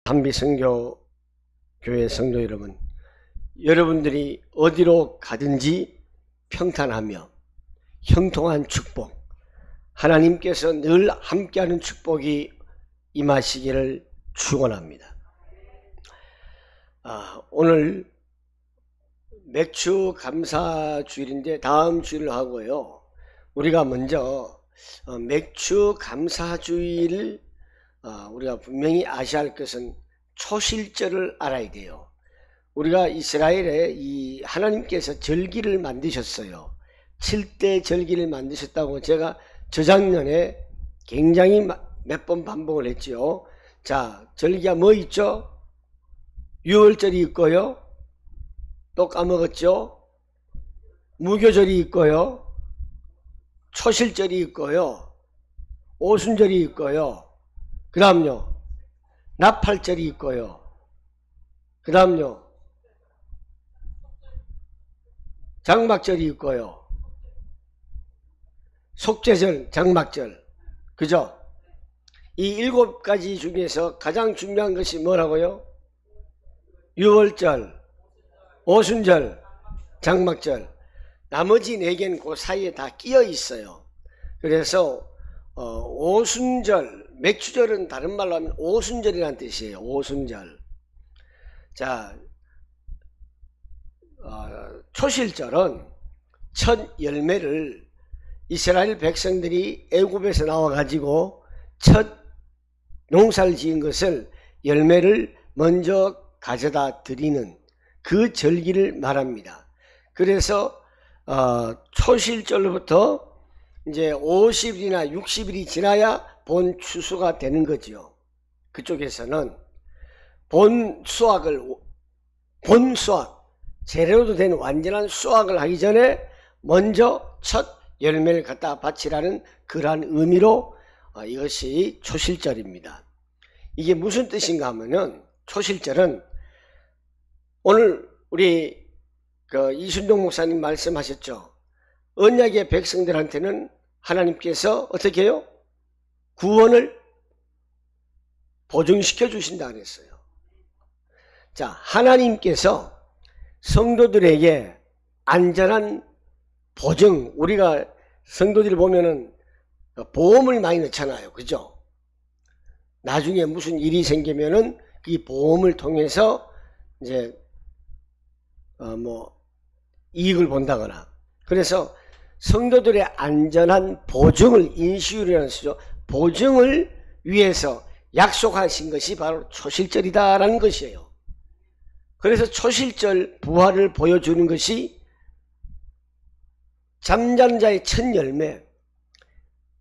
단비선교 교회 성도 여러분, 여러분들이 어디로 가든지 평탄하며 형통한 축복, 하나님께서 늘 함께하는 축복이 임하시기를 축원합니다. 오늘 맥주 감사 주일인데 다음 주일로 하고요. 우리가 먼저 맥주 감사 주일 우리가 분명히 아셔야 할 것은 초실절을 알아야 돼요. 우리가 이스라엘에 이 하나님께서 절기를 만드셨어요. 7대 절기를 만드셨다고 제가 저작년에 굉장히 몇 번 반복을 했지요. 자, 절기가 뭐 있죠? 유월절이 있고요. 또 까먹었죠? 무교절이 있고요. 초실절이 있고요. 오순절이 있고요. 그 다음요, 나팔절이 있고요. 그 다음요, 장막절이 있고요. 속죄절, 장막절. 그죠? 이 7가지 중에서 가장 중요한 것이 뭐라고요? 유월절, 오순절, 장막절. 나머지 4개는 그 사이에 다 끼어 있어요. 그래서 오순절, 맥주절은 다른 말로 하면 오순절이라는 뜻이에요. 오순절. 자, 초실절은 첫 열매를 이스라엘 백성들이 애굽에서 나와가지고 첫 농사를 지은 것을 열매를 먼저 가져다 드리는 그 절기를 말합니다. 그래서 초실절로부터 이제 50일이나 60일이 지나야 본 추수가 되는 거죠. 그쪽에서는 본 수확, 재료도 된 완전한 수확을 하기 전에 먼저 첫 열매를 갖다 바치라는 그러한 의미로 이것이 초실절입니다. 이게 무슨 뜻인가 하면은, 초실절은 오늘 우리 이순동 목사님 말씀하셨죠. 언약의 백성들한테는 하나님께서 어떻게 해요? 구원을 보증시켜 주신다 그랬어요. 자, 하나님께서 성도들에게 안전한 보증, 우리가 성도들 보면은 보험을 많이 넣잖아요. 그죠? 나중에 무슨 일이 생기면은 이 보험을 통해서 이제 이익을 본다거나. 그래서 성도들의 안전한 보증을, 인슈어런스 쓰죠. 보증을 위해서 약속하신 것이 바로 초실절이다라는 것이에요. 그래서 초실절 부활을 보여주는 것이 잠자는 자의 첫 열매,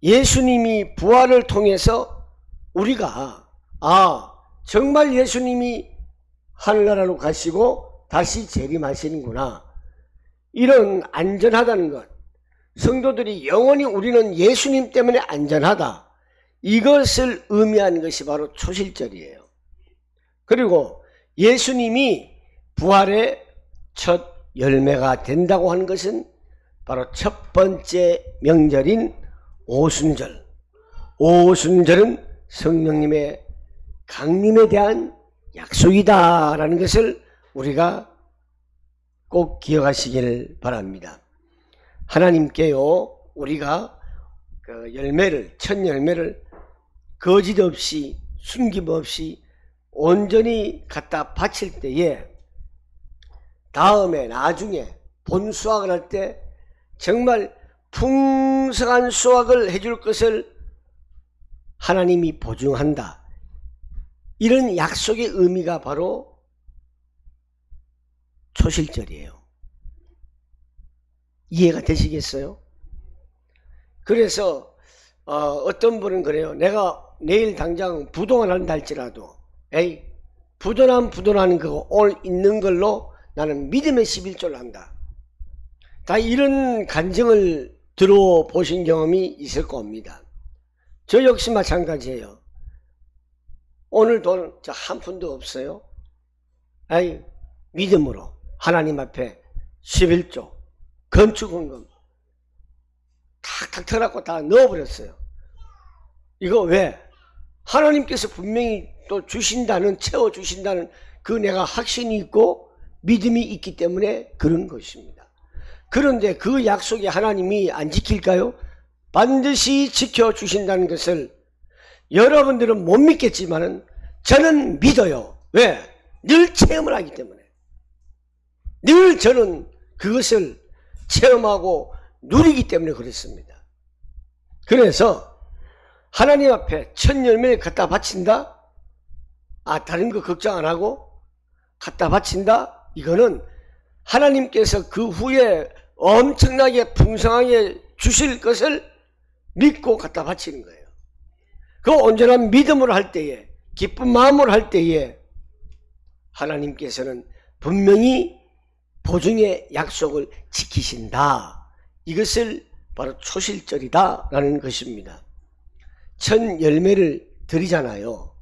예수님이 부활을 통해서 우리가 정말 예수님이 하늘나라로 가시고 다시 재림하시는구나, 이런 안전하다는 것, 성도들이 영원히 우리는 예수님 때문에 안전하다, 이것을 의미하는 것이 바로 초실절이에요. 그리고 예수님이 부활의 첫 열매가 된다고 하는 것은 바로 첫 번째 명절인 오순절. 오순절은 성령님의 강림에 대한 약속이다라는 것을 우리가 꼭 기억하시길 바랍니다. 하나님께요, 우리가 그 열매를, 첫 열매를 거짓 없이 숨김없이 온전히 갖다 바칠 때에 다음에 나중에 본 수확을 할 때 정말 풍성한 수확을 해줄 것을 하나님이 보증한다, 이런 약속의 의미가 바로 초실절이에요. 이해가 되시겠어요? 그래서 어떤 분은 그래요. 내가 내일 당장 부도가 난다 할지라도 부도나는 그거 오늘 있는 걸로 나는 믿음의 11조를 한다. 다 이런 간증을 들어보신 경험이 있을 겁니다. 저 역시 마찬가지예요. 오늘 돈 한 푼도 없어요. 믿음으로 하나님 앞에 11조 건축헌금 탁탁 털어갖고 다 넣어버렸어요. 이거 왜? 하나님께서 분명히 또 주신다는, 채워주신다는 그 내가 확신이 있고 믿음이 있기 때문에 그런 것입니다. 그런데 그 약속이 하나님이 안 지킬까요? 반드시 지켜주신다는 것을 여러분들은 못 믿겠지만 저는 믿어요. 왜? 늘 체험을 하기 때문에. 늘 저는 그것을 체험하고 누리기 때문에 그렇습니다. 그래서 하나님 앞에 첫 열매를 갖다 바친다? 다른 거 걱정 안 하고 갖다 바친다? 이거는 하나님께서 그 후에 엄청나게 풍성하게 주실 것을 믿고 갖다 바치는 거예요. 그 온전한 믿음으로 할 때에, 기쁜 마음으로 할 때에 하나님께서는 분명히 보증의 약속을 지키신다. 이것을 바로 초실절이다 라는 것입니다. 첫 열매를 드리잖아요.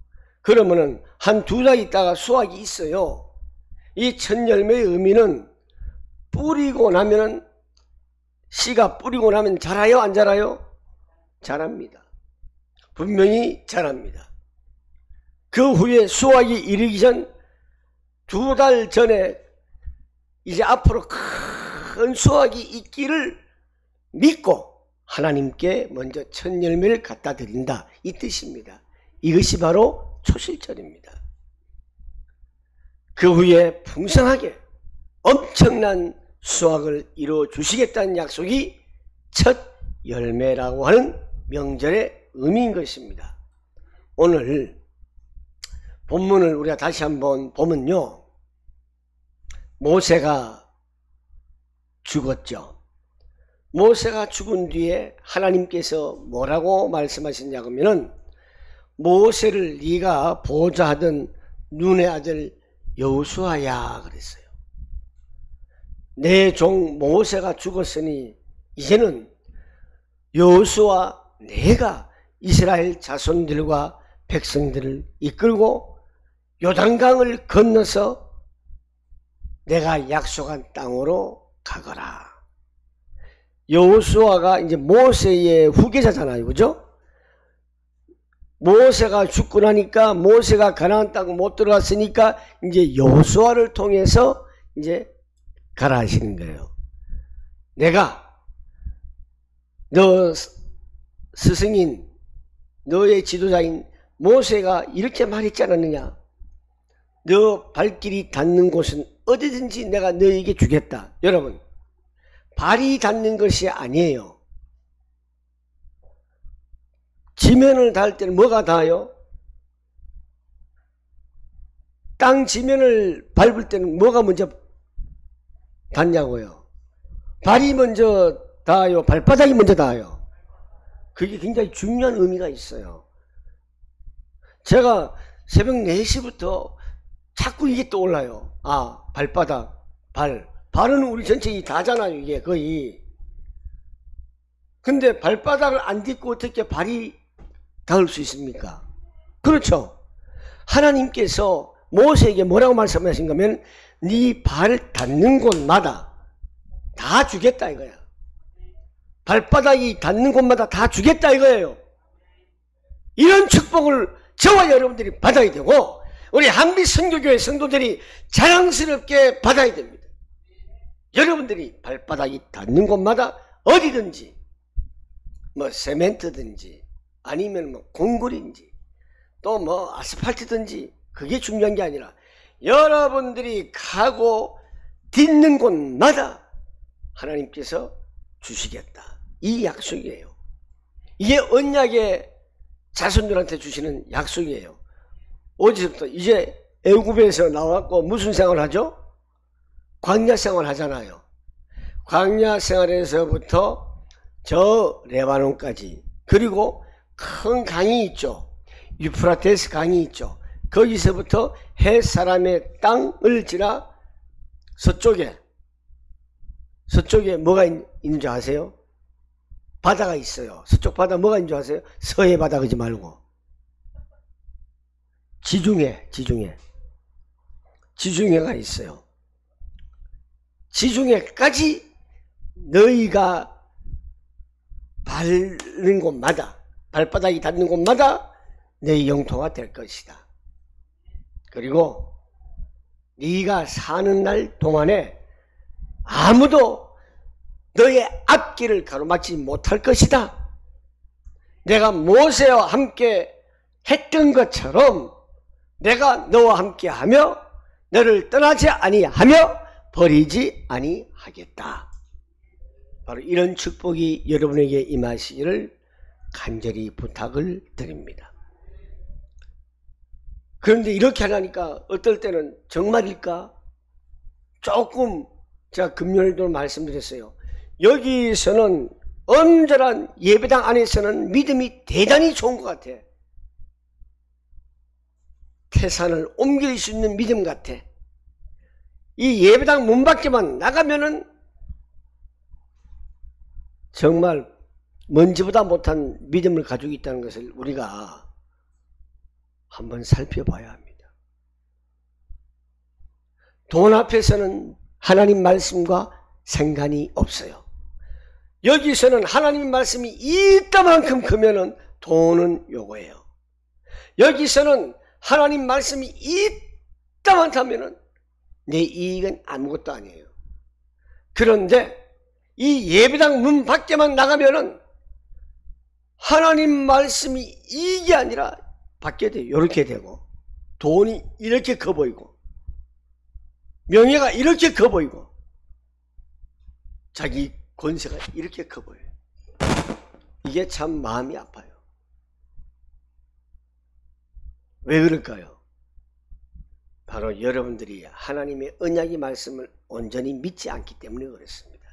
그러면은 한 두 달 있다가 수확이 있어요. 이 첫 열매의 의미는 뿌리고 나면은, 씨가 뿌리고 나면 자라요? 안 자라요? 자랍니다. 분명히 자랍니다. 그 후에 수확이 이르기 전 두 달 전에 이제 앞으로 큰 수확이 있기를 믿고 하나님께 먼저 첫 열매를 갖다 드린다, 이 뜻입니다. 이것이 바로 초실절입니다. 그 후에 풍성하게 엄청난 수확을 이루어 주시겠다는 약속이 첫 열매라고 하는 명절의 의미인 것입니다. 오늘 본문을 우리가 다시 한번 보면요, 모세가 죽었죠. 모세가 죽은 뒤에 하나님께서 뭐라고 말씀하셨냐고 하면은, 모세를 네가 보좌하던 눈의 아들 여호수아야 그랬어요. 내 종 모세가 죽었으니 이제는 여호수아 내가 이스라엘 자손들과 백성들을 이끌고 요단강을 건너서 내가 약속한 땅으로 가거라. 여호수아가 이제 모세의 후계자잖아요, 그죠? 모세가 죽고 나니까, 모세가 가나안 땅 못 들어갔으니까 이제 여호수아를 통해서 이제 가라 하시는 거예요. 내가 너 스승인, 너의 지도자인 모세가 이렇게 말했지 않았느냐? 너 발길이 닿는 곳은 어디든지 내가 너에게 주겠다. 여러분, 발이 닿는 것이 아니에요. 지면을 닿을 때는 뭐가 닿아요? 땅 지면을 밟을 때는 뭐가 먼저 닿냐고요? 발이 먼저 닿아요? 발바닥이 먼저 닿아요? 그게 굉장히 중요한 의미가 있어요. 제가 새벽 4시부터 자꾸 이게 떠올라요. 발바닥, 발은 우리 전체 다잖아요, 이게 거의. 근데 발바닥을 안 딛고 어떻게 발이 닿을 수 있습니까? 그렇죠. 하나님께서 모세에게 뭐라고 말씀하신 거면, 네 발 닿는 곳마다 다 주겠다 이거야. 발바닥이 닿는 곳마다 다 주겠다 이거예요. 이런 축복을 저와 여러분들이 받아야 되고, 우리 한빛선교교회 성도들이 자랑스럽게 받아야 됩니다. 여러분들이 발바닥이 닿는 곳마다 어디든지, 뭐 세멘트든지 아니면 뭐 공굴인지 또 뭐 아스팔트든지, 그게 중요한 게 아니라 여러분들이 가고 딛는 곳마다 하나님께서 주시겠다, 이 약속이에요. 이게 언약의 자손들한테 주시는 약속이에요. 어디서부터? 이제 애굽에서 나왔고 무슨 생활을 하죠? 광야 생활 하잖아요. 광야 생활에서부터 저 레바논까지, 그리고 큰 강이 있죠. 유프라테스 강이 있죠. 거기서부터 헷사람의 땅을 지나 서쪽에 뭐가 있는 줄 아세요? 바다가 있어요. 서쪽 바다 뭐가 있는 줄 아세요? 서해 바다 그러지 말고 지중해가 있어요. 지중해까지 너희가 밟는 곳마다, 발바닥이 닿는 곳마다 내 영토가 될 것이다. 그리고 네가 사는 날 동안에 아무도 너의 앞길을 가로막지 못할 것이다. 내가 모세와 함께 했던 것처럼 내가 너와 함께하며 너를 떠나지 아니하며 버리지 아니하겠다. 바로 이런 축복이 여러분에게 임하시기를 간절히 부탁을 드립니다. 그런데 이렇게 하니까 어떨 때는 정말일까? 조금 제가 금요일도 말씀드렸어요. 여기서는 엄절한 예배당 안에서는 믿음이 대단히 좋은 것 같아. 태산을 옮길 수 있는 믿음 같아. 이 예배당 문 밖에만 나가면은 정말 먼지보다 못한 믿음을 가지고 있다는 것을 우리가 한번 살펴봐야 합니다. 돈 앞에서는 하나님 말씀과 상관이 없어요. 여기서는 하나님 말씀이 이따만큼 크면은 돈은 요거예요. 여기서는 하나님 말씀이 이따만하면은 내 이익은 아무것도 아니에요. 그런데 이 예배당 문 밖에만 나가면은 하나님 말씀이 이익이 아니라 밖에 돼 이렇게 되고, 돈이 이렇게 커 보이고, 명예가 이렇게 커 보이고, 자기 권세가 이렇게 커 보여요. 이게 참 마음이 아파요. 왜 그럴까요? 바로 여러분들이 하나님의 언약의 말씀을 온전히 믿지 않기 때문에 그렇습니다.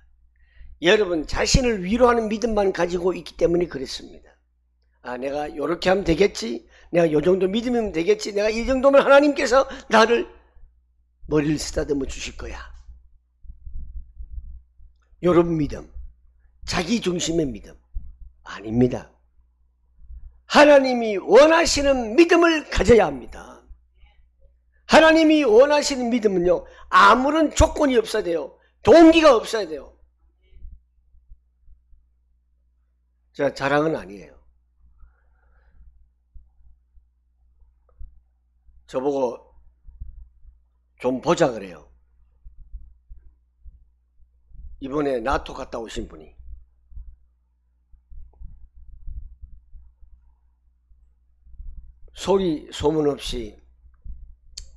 여러분 자신을 위로하는 믿음만 가지고 있기 때문에 그렇습니다. 아, 내가 이렇게 하면 되겠지, 내가 이 정도 믿으면 되겠지, 내가 이 정도면 하나님께서 나를 머리를 쓰다듬어 주실 거야. 이런 믿음, 자기 중심의 믿음 아닙니다. 하나님이 원하시는 믿음을 가져야 합니다. 하나님이 원하시는 믿음은요, 아무런 조건이 없어야 돼요. 동기가 없어야 돼요. 제가 자랑은 아니에요. 저보고 좀 보자 그래요. 이번에 나토 갔다 오신 분이. 소문 없이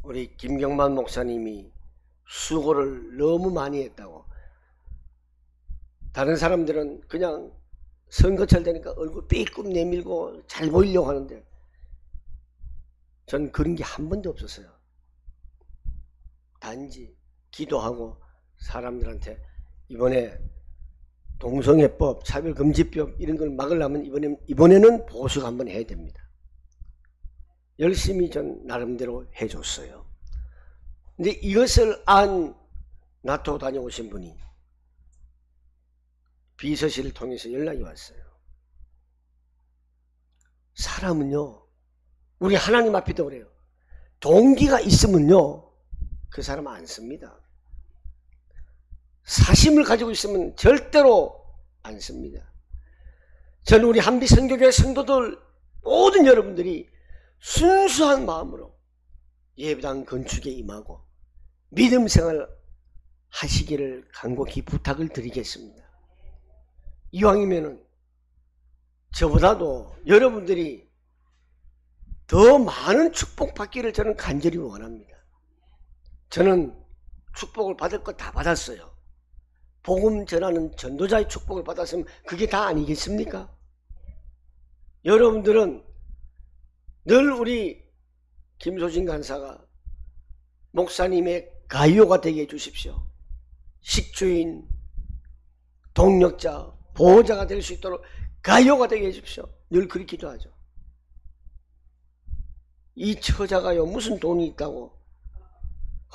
우리 김경만 목사님이 수고를 너무 많이 했다고. 다른 사람들은 그냥 선거철 되니까 얼굴 삐끔 내밀고 잘 보이려고 하는데 전 그런 게 한 번도 없었어요. 단지 기도하고 사람들한테 이번에 동성애법, 차별금지법 이런 걸 막으려면 이번에는 보수가 한번 해야 됩니다. 열심히 전 나름대로 해줬어요. 근데 이것을 안 나토 다녀오신 분이 비서실을 통해서 연락이 왔어요. 사람은요, 우리 하나님 앞에도 그래요. 동기가 있으면요, 그 사람 안 씁니다. 사심을 가지고 있으면 절대로 안 씁니다. 저는 우리 한비선교교회 성도들 모든 여러분들이 순수한 마음으로 예배당 건축에 임하고 믿음 생활 하시기를 간곡히 부탁을 드리겠습니다. 이왕이면은 저보다도 여러분들이 더 많은 축복받기를 저는 간절히 원합니다. 저는 축복을 받을 것 다 받았어요. 복음 전하는 전도자의 축복을 받았으면 그게 다 아니겠습니까? 여러분들은 늘 우리 김소진 간사가 목사님의 가이오가 되게 해주십시오. 식주인, 동력자, 보호자가 될 수 있도록 가이오가 되게 해주십시오. 늘 그렇게 기도하죠. 이 처자가요, 무슨 돈이 있다고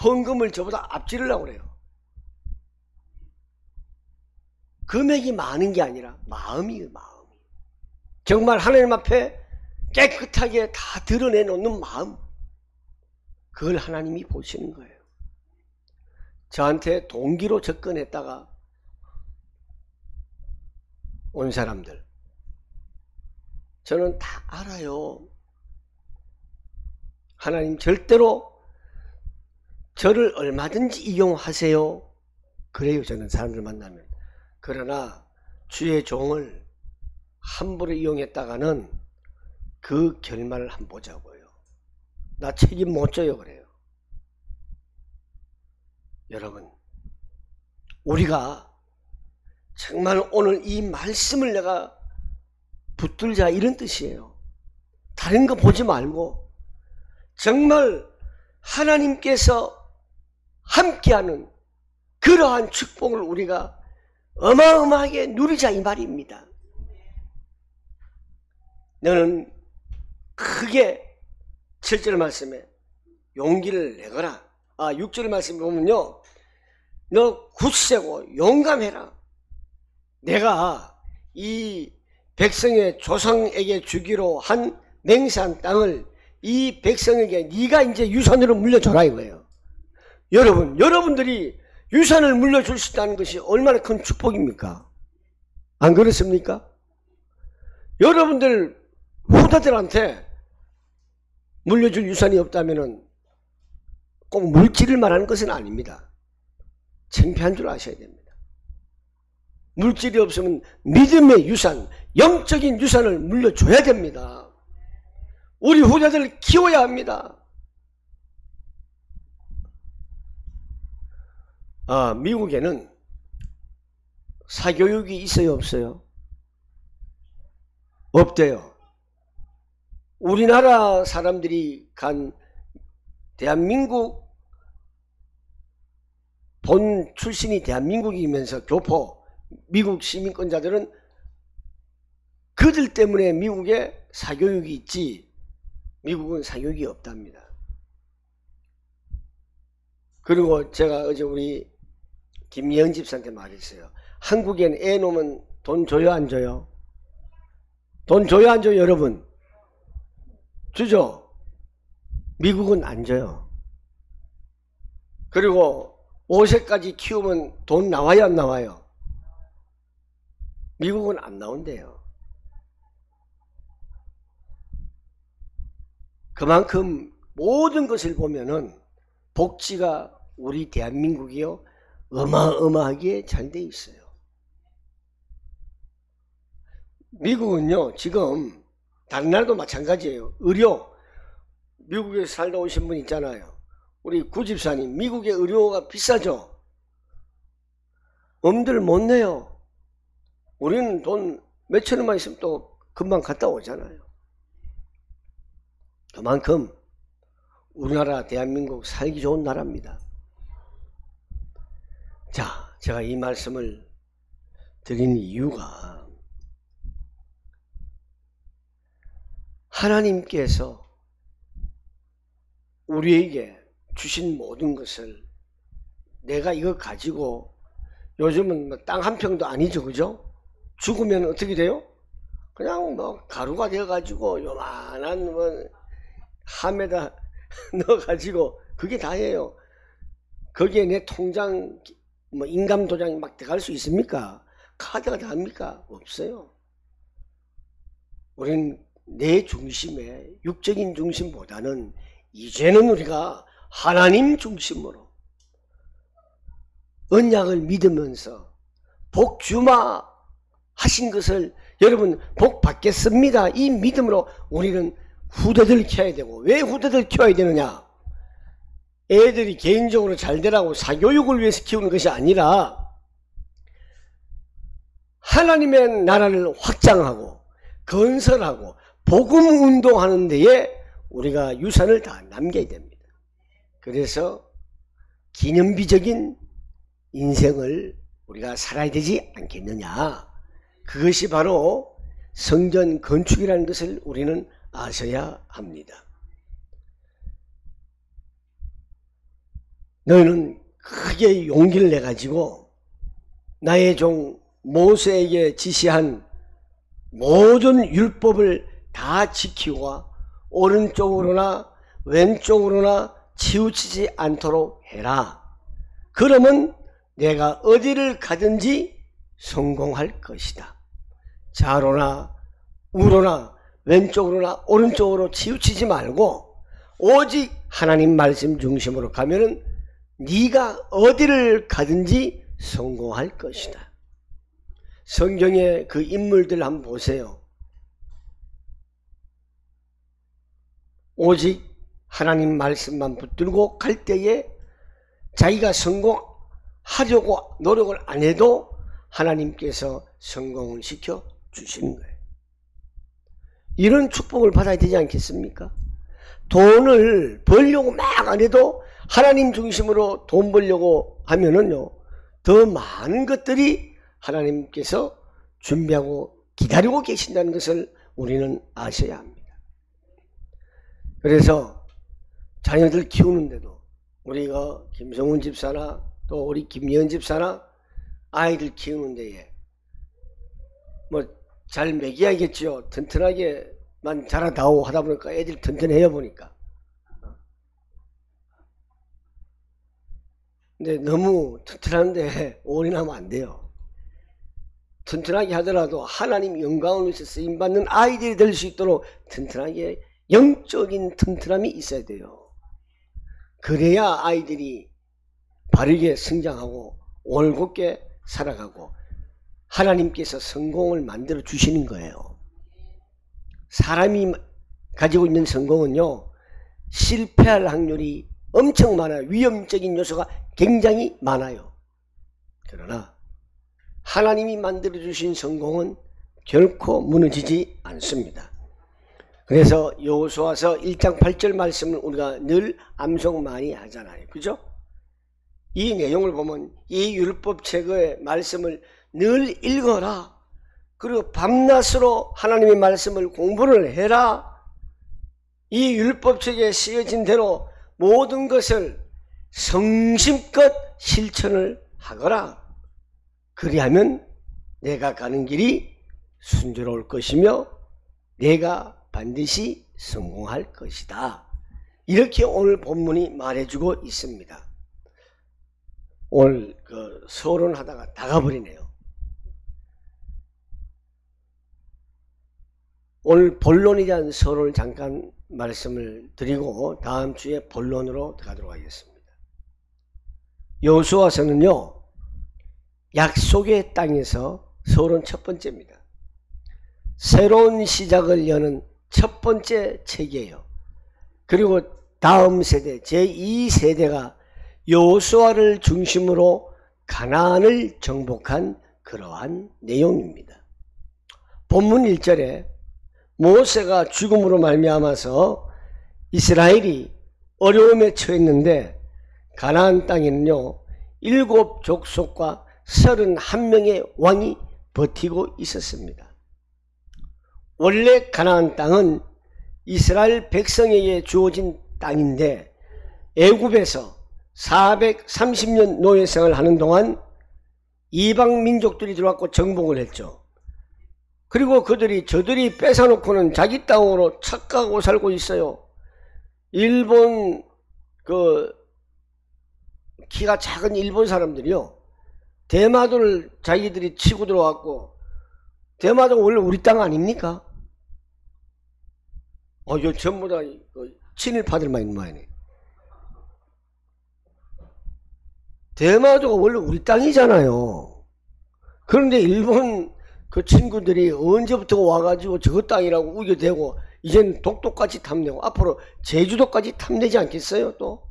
헌금을 저보다 앞지르려고 그래요. 금액이 많은 게 아니라 마음이. 정말 하나님 앞에 깨끗하게 다 드러내놓는 마음, 그걸 하나님이 보시는 거예요. 저한테 동기로 접근했다가 온 사람들, 저는 다 알아요. 하나님 절대로 저를 얼마든지 이용하세요. 그래요, 저는 사람들 만나면. 그러나 주의 종을 함부로 이용했다가는 그 결말을 한번 보자고요. 나 책임 못 져요, 그래요. 여러분, 우리가 정말 오늘 이 말씀을 내가 붙들자, 이런 뜻이에요. 다른 거 보지 말고 정말 하나님께서 함께하는 그러한 축복을 우리가 어마어마하게 누리자, 이 말입니다. 너는 크게 7절 말씀에 용기를 내거라. 6절 말씀에 보면요, 너 굳세고 용감해라. 내가 이 백성의 조상에게 주기로 한 맹세한 땅을 이 백성에게 네가 이제 유산으로 물려줘라, 이거예요. 여러분들이 유산을 물려줄 수 있다는 것이 얼마나 큰 축복입니까? 안 그렇습니까? 여러분들 후대들한테 물려줄 유산이 없다면 꼭 물질을 말하는 것은 아닙니다. 창피한 줄 아셔야 됩니다. 물질이 없으면 믿음의 유산, 영적인 유산을 물려줘야 됩니다. 우리 후대들을 키워야 합니다. 미국에는 사교육이 있어요, 없어요? 없대요. 우리나라 사람들이 간 대한민국 본 출신이 대한민국이면서 교포 미국 시민권자들은 그들 때문에 미국에 사교육이 있지 미국은 사교육이 없답니다. 그리고 제가 어제 우리 김예은 집사한테 말했어요. 한국엔 애 놓으면 돈 줘요, 안 줘요? 돈 줘요, 안 줘요, 여러분? 주죠? 미국은 안 줘요. 그리고 5세까지 키우면 돈 나와요, 안 나와요? 미국은 안 나온대요. 그만큼 모든 것을 보면은 복지가 우리 대한민국이요 어마어마하게 잘 돼 있어요. 미국은요 지금 다른 나라도 마찬가지예요. 의료, 미국에 살다 오신 분 있잖아요. 우리 구집사님, 미국의 의료가 비싸죠. 엄들 못 내요. 우리는 돈 몇천 원만 있으면 또 금방 갔다 오잖아요. 그만큼 우리나라 대한민국 살기 좋은 나라입니다. 자, 제가 이 말씀을 드린 이유가 하나님께서 우리에게 주신 모든 것을 내가 이거 가지고 요즘은 뭐 땅 한 평도 아니죠, 그죠? 죽으면 어떻게 돼요? 그냥 뭐 가루가 되어가지고 요만한 뭐 함에다 넣어가지고 그게 다예요. 거기에 내 통장 뭐 인감 도장이 막 들어갈 수 있습니까? 카드가 다 합니까? 없어요. 우리는 내 중심에 육적인 중심보다는 이제는 우리가 하나님 중심으로 언약을 믿으면서 복 주마 하신 것을 여러분 복 받겠습니다 이 믿음으로 우리는 후대들 키워야 되고, 왜 후대들 키워야 되느냐? 애들이 개인적으로 잘 되라고 사교육을 위해서 키우는 것이 아니라 하나님의 나라를 확장하고 건설하고 복음 운동하는 데에 우리가 유산을 다 남겨야 됩니다. 그래서 기념비적인 인생을 우리가 살아야 되지 않겠느냐. 그것이 바로 성전 건축이라는 것을 우리는 아셔야 합니다. 너희는 크게 용기를 내가지고 나의 종 모세에게 지시한 모든 율법을 다 지키고 오른쪽으로나 왼쪽으로나 치우치지 않도록 해라. 그러면 내가 어디를 가든지 성공할 것이다. 좌로나 우로나 왼쪽으로나 오른쪽으로 치우치지 말고 오직 하나님 말씀 중심으로 가면은 네가 어디를 가든지 성공할 것이다. 성경의 그 인물들 한번 보세요. 오직 하나님 말씀만 붙들고 갈 때에 자기가 성공하려고 노력을 안 해도 하나님께서 성공을 시켜 주시는 거예요. 이런 축복을 받아야 되지 않겠습니까? 돈을 벌려고 막 안 해도 하나님 중심으로 돈 벌려고 하면은요, 더 많은 것들이 하나님께서 준비하고 기다리고 계신다는 것을 우리는 아셔야 합니다. 그래서 자녀들 키우는데도 우리가 김성훈 집사나 또 우리 김예은 집사나 아이들 키우는 데에 뭐 잘 먹여야겠지요. 튼튼하게만 자라다오 하다 보니까 애들 튼튼해요 보니까. 근데 너무 튼튼한데 올인하면 안 돼요. 튼튼하게 하더라도 하나님 영광을 위해서 쓰임받는 아이들이 될 수 있도록 튼튼하게 영적인 튼튼함이 있어야 돼요. 그래야 아이들이 바르게 성장하고 올곧게 살아가고 하나님께서 성공을 만들어 주시는 거예요. 사람이 가지고 있는 성공은요, 실패할 확률이 엄청 많아요. 위험적인 요소가 굉장히 많아요. 그러나 하나님이 만들어 주신 성공은 결코 무너지지 않습니다. 그래서 여호수아서 1장 8절 말씀을 우리가 늘 암송 많이 하잖아요. 그죠? 이 내용을 보면 이 율법책의 말씀을 늘 읽어라. 그리고 밤낮으로 하나님의 말씀을 공부를 해라. 이 율법책에 쓰여진 대로 모든 것을 성심껏 실천을 하거라. 그리하면 내가 가는 길이 순조로울 것이며 내가 반드시 성공할 것이다. 이렇게 오늘 본문이 말해주고 있습니다. 오늘 서론하다가 다 가버리네요. 오늘 본론에 대한 서론을 잠깐 말씀을 드리고 다음 주에 본론으로 들어가도록 하겠습니다. 여호수아서는요, 약속의 땅에서 서론 첫 번째입니다. 새로운 시작을 여는 첫 번째 책이에요. 그리고 다음 세대, 제2세대가 여호수아를 중심으로 가나안을 정복한 그러한 내용입니다. 본문 1절에 모세가 죽음으로 말미암아서 이스라엘이 어려움에 처했는데 가나안 땅에는요 7족속과 31명의 왕이 버티고 있었습니다. 원래 가나안 땅은 이스라엘 백성에게 주어진 땅인데 애굽에서 430년 노예생활을 하는 동안 이방 민족들이 들어왔고 정복을 했죠. 그리고 저들이 뺏어놓고는 자기 땅으로 착각하고 살고 있어요. 일본 키가 작은 일본 사람들이요, 대마도를 자기들이 치고 들어왔고, 대마도가 원래 우리 땅 아닙니까? 이거 전부 다 친일파들만 있는 모양이네. 대마도가 원래 우리 땅이잖아요. 그런데 일본 그 친구들이 언제부터 와가지고 저 땅이라고 우겨대고 이젠 독도까지 탐내고 앞으로 제주도까지 탐내지 않겠어요? 또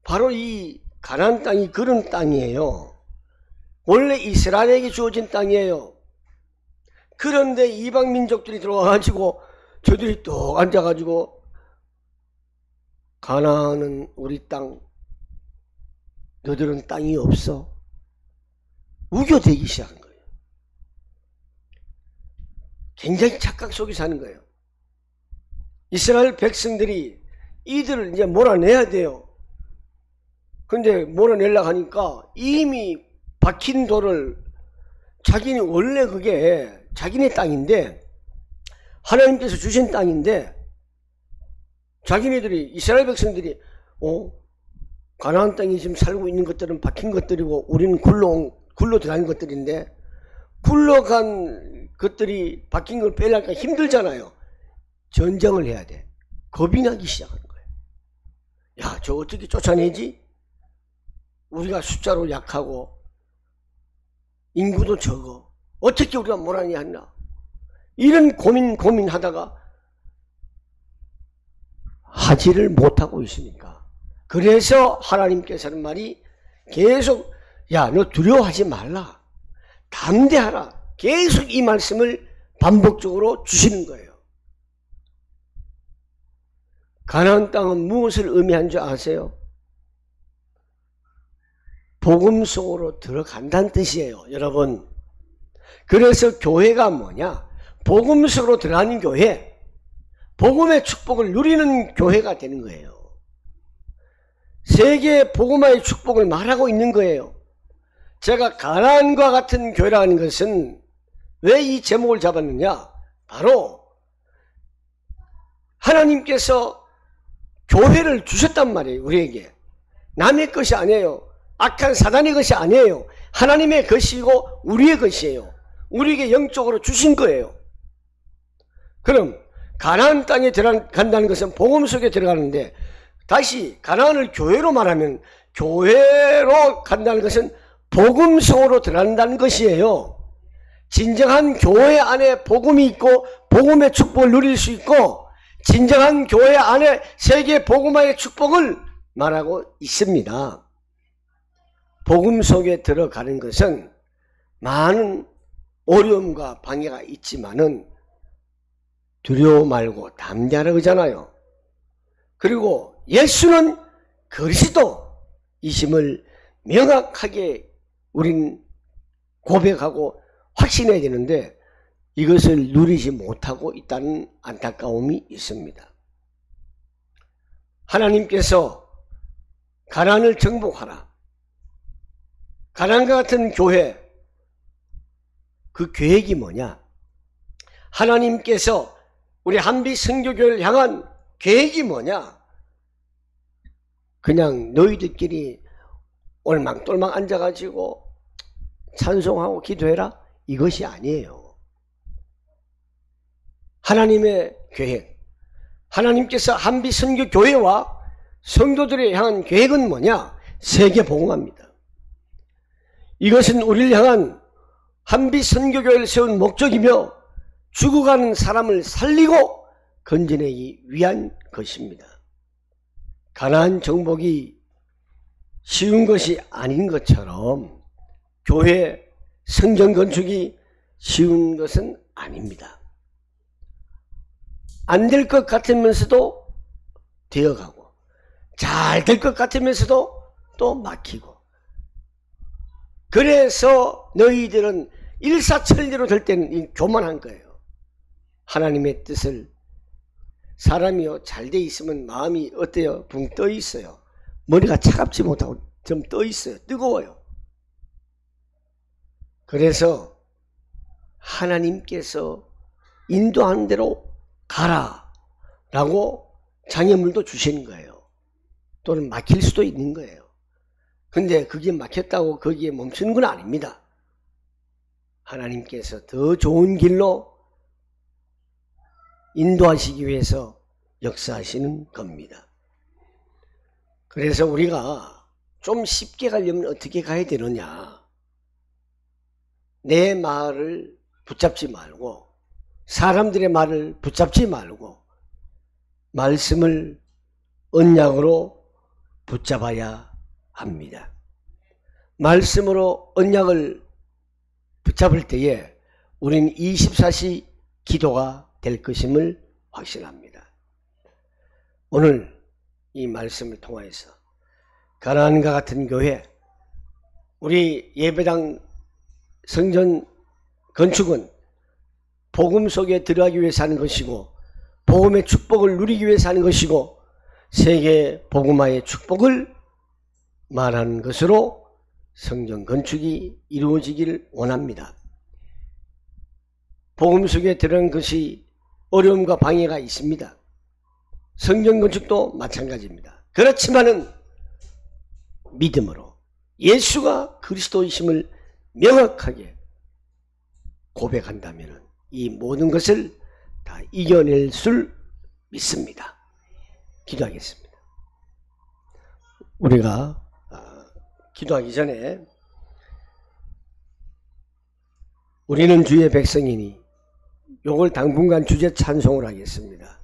바로 이 가나안 땅이 그런 땅이에요. 원래 이스라엘에게 주어진 땅이에요. 그런데 이방 민족들이 들어와가지고 저들이 또 앉아가지고 가나안은 우리 땅, 너들은 땅이 없어, 우겨대기 시작한 거예요. 굉장히 착각 속에 사는 거예요. 이스라엘 백성들이 이들을 이제 몰아내야 돼요. 근데 몰아내려고 하니까 이미 박힌 돌을 자기는 원래 그게 자기네 땅인데 하나님께서 주신 땅인데 자기네들이 이스라엘 백성들이 가나안 땅에 지금 살고 있는 것들은 박힌 것들이고 우리는 굴러 들어간 것들인데 굴러간 것들이 박힌 걸 빼려니까 힘들잖아요. 전쟁을 해야 돼. 겁이 나기 시작하는 거예요. 야, 저 어떻게 쫓아내지? 우리가 숫자로 약하고 인구도 적어. 어떻게 우리가 몰아내야 하나? 이런 고민하다가 하지를 못하고 있으니까. 그래서 하나님께서 하는 말이 계속 야, 너 두려워하지 말라. 담대하라. 계속 이 말씀을 반복적으로 주시는 거예요. 가나안 땅은 무엇을 의미한 줄 아세요? 복음 속으로 들어간다는 뜻이에요, 여러분. 그래서 교회가 뭐냐? 복음 속으로 들어가는 교회, 복음의 축복을 누리는 교회가 되는 거예요. 세계 복음화의 축복을 말하고 있는 거예요. 제가 가나안과 같은 교회라는 것은 왜 이 제목을 잡았느냐? 바로 하나님께서 교회를 주셨단 말이에요, 우리에게. 남의 것이 아니에요. 악한 사단의 것이 아니에요. 하나님의 것이고 우리의 것이에요. 우리에게 영적으로 주신 거예요. 그럼 가나안 땅에 들어간다는 것은 복음 속에 들어가는데, 다시 가나안을 교회로 말하면 교회로 간다는 것은 복음 속으로 들어간다는 것이에요. 진정한 교회 안에 복음이 있고 복음의 축복을 누릴 수 있고, 진정한 교회 안에 세계 복음화의 축복을 말하고 있습니다. 복음 속에 들어가는 것은 많은 어려움과 방해가 있지만은 두려워 말고 담대하라 그러잖아요. 그리고 예수는 그리스도이심을 명확하게 우린 고백하고 확신해야 되는데, 이것을 누리지 못하고 있다는 안타까움이 있습니다. 하나님께서 가나안을 정복하라. 가나안과 같은 교회, 그 계획이 뭐냐? 하나님께서 우리 한빛 선교교회를 향한 계획이 뭐냐? 그냥 너희들끼리 올망똘망 앉아가지고 찬송하고 기도해라? 이것이 아니에요. 하나님의 계획, 하나님께서 한빛 선교교회와 성도들을 향한 계획은 뭐냐? 세계 복음화입니다. 이것은 우리를 향한 한빛 선교교회를 세운 목적이며 죽어가는 사람을 살리고 건져내기 위한 것입니다. 가나안 정복이 쉬운 것이 아닌 것처럼 교회 성전 건축이 쉬운 것은 아닙니다. 안 될 것 같으면서도 되어가고, 잘 될 것 같으면서도 또 막히고, 그래서 너희들은 일사천리로 될 때는 교만한 거예요. 하나님의 뜻을, 사람이요 잘 돼 있으면 마음이 어때요? 붕 떠 있어요. 머리가 차갑지 못하고 좀 떠 있어요. 뜨거워요. 그래서 하나님께서 인도하는 대로 가라 라고 장애물도 주시는 거예요. 또는 막힐 수도 있는 거예요. 근데 그게 막혔다고 거기에 멈추는 건 아닙니다. 하나님께서 더 좋은 길로 인도하시기 위해서 역사하시는 겁니다. 그래서 우리가 좀 쉽게 가려면 어떻게 가야 되느냐? 내 말을 붙잡지 말고, 사람들의 말을 붙잡지 말고 말씀을 언약으로 붙잡아야 합니다. 말씀으로 언약을 붙잡을 때에 우리는 24시 기도가 될 것임을 확신합니다. 오늘 이 말씀을 통해서 가나안과 같은 교회, 우리 예배당 성전 건축은 복음 속에 들어가기 위해서 하는 것이고, 복음의 축복을 누리기 위해서 하는 것이고, 세계 복음화의 축복을 말하는 것으로 성전 건축이 이루어지기를 원합니다. 복음 속에 들어간 것이 어려움과 방해가 있습니다. 성전 건축도 마찬가지입니다. 그렇지만은 믿음으로 예수가 그리스도이심을 명확하게 고백한다면 이 모든 것을 다 이겨낼 줄 믿습니다. 기도하겠습니다. 우리가 기도하기 전에 우리는 주의 백성이니 요걸 당분간 주제 찬송을 하겠습니다.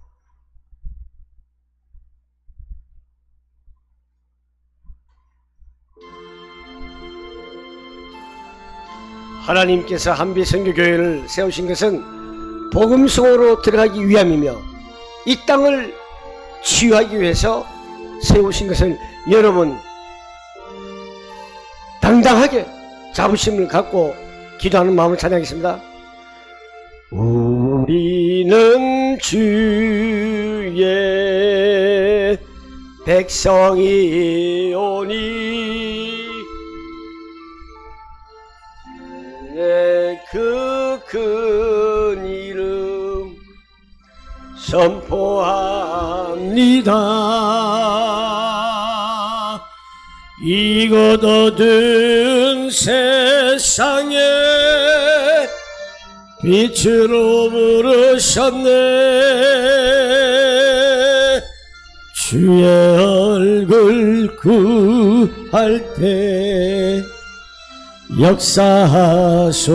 하나님께서 한빛선교교회를 세우신 것은 복음성으로 들어가기 위함이며 이 땅을 치유하기 위해서 세우신 것을 여러분 당당하게 자부심을 갖고 기도하는 마음을 찬양하겠습니다. 우리는 주의 백성이오니 그 큰 이름 선포합니다. 이곳 어두운 세상에 빛으로 부르셨네. 주의 얼굴 구할 때 역사하소서.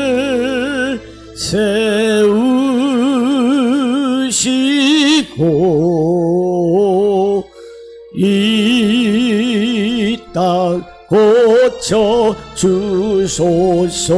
교회를 세우시고 이 땅 고쳐 주소서.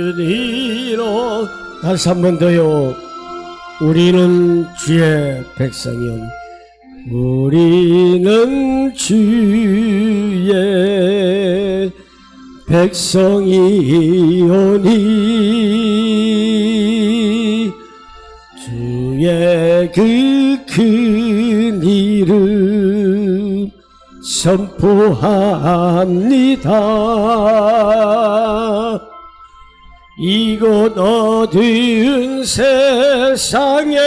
드리러 다시 한 번 더요. 우리는 주의 백성이오니 우리는 주의 백성이오니 주의 그 큰 이름 선포합니다. 이곳 어두운 세상에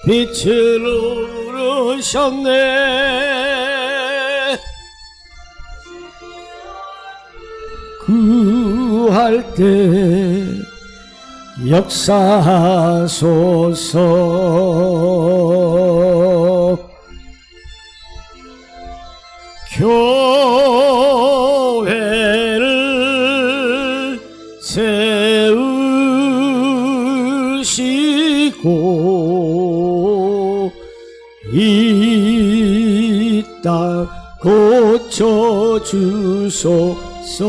빛으로 부르셨네. 구할 때 역사하소서. 교회를 세우시고 이 땅 고쳐 주소서.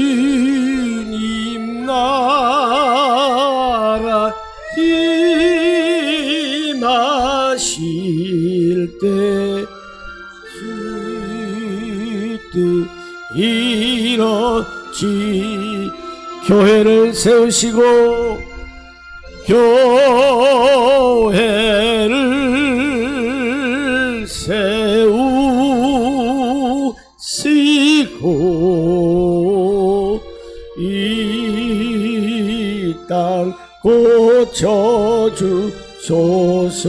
주님 나라 임하실 때 주 뜻 이루어지. 교회를 세우시고 교회를 세우시고 이 땅 고쳐 주소서.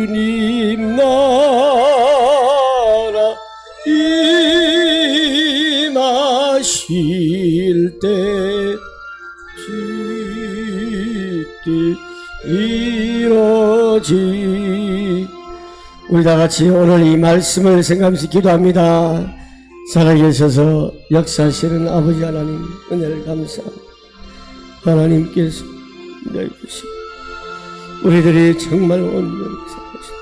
주님 나라 임하실 때 주 뜻 이루어지. 우리 다같이 오늘 이 말씀을 생각하면서 기도합니다. 살아계셔서 역사하시는 아버지 하나님 은혜를 감사합니다. 하나님께서 내주시고 우리들이 정말 온전히 살아계시고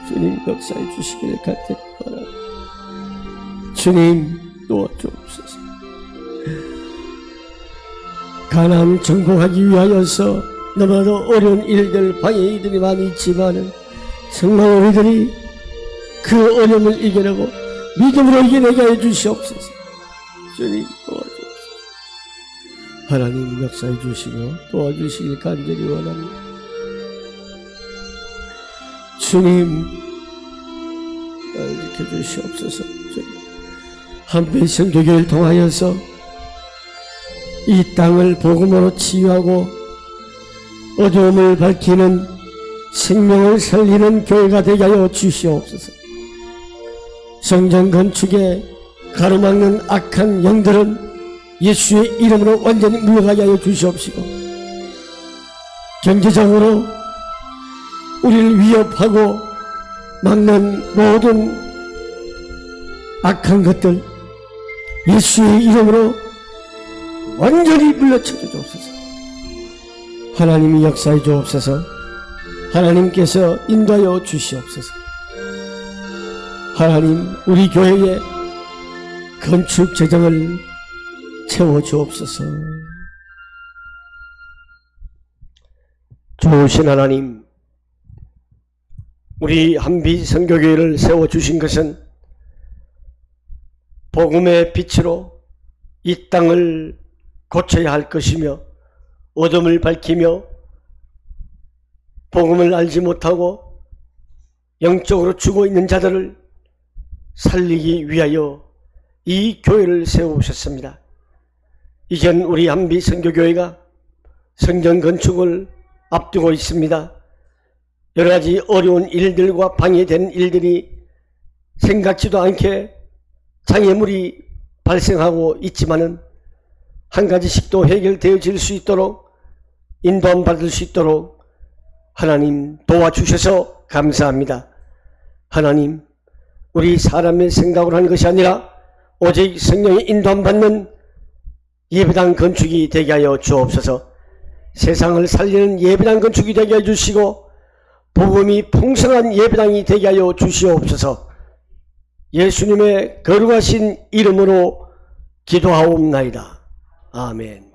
주님 역사해 주시기를 간절히 바랍니다. 주님 도와주옵소서. 가나안 정복하기 위하여서 너무나도 어려운 일들 방해이들이 많이 있지만은 정말 우리들이 그 어려움을 이겨내고 믿음으로 이겨내게 해 주시옵소서. 주님 도와주옵소서. 하나님 역사해 주시고 도와주시길 간절히 원합니다. 주님 날 지켜주시옵소서. 한빛 선교교회를 통하여서 이 땅을 복음으로 치유하고 어두움을 밝히는 생명을 살리는 교회가 되게 하여 주시옵소서. 성전 건축에 가로막는 악한 영들은 예수의 이름으로 완전히 물러가게 하여 주시옵시고, 경제적으로 우리를 위협하고 막는 모든 악한 것들 예수의 이름으로 완전히 물러쳐 주옵소서. 하나님이 역사해 주옵소서. 하나님께서 인도하여 주시옵소서. 하나님, 우리 교회의 건축 재정을 채워 주옵소서. 좋으신 하나님, 우리 한빛 선교교회를 세워주신 것은 복음의 빛으로 이 땅을 고쳐야 할 것이며, 어둠을 밝히며 복음을 알지 못하고 영적으로 죽어 있는 자들을 살리기 위하여 이 교회를 세우셨습니다. 이젠 우리 한빛 선교교회가 성전 건축을 앞두고 있습니다. 여러 가지 어려운 일들과 방해된 일들이 생각지도 않게 장애물이 발생하고 있지만은 한 가지씩 또 해결되어질 수 있도록 인도함 받을 수 있도록 하나님 도와주셔서 감사합니다. 하나님, 우리 사람의 생각으로 하는 것이 아니라 오직 성령의 인도함 받는 예배당 건축이 되게 하여 주옵소서. 세상을 살리는 예배당 건축이 되게 해 주시고 복음이 풍성한 예배당이 되게 하여 주시옵소서. 예수님의 거룩하신 이름으로 기도하옵나이다. 아멘.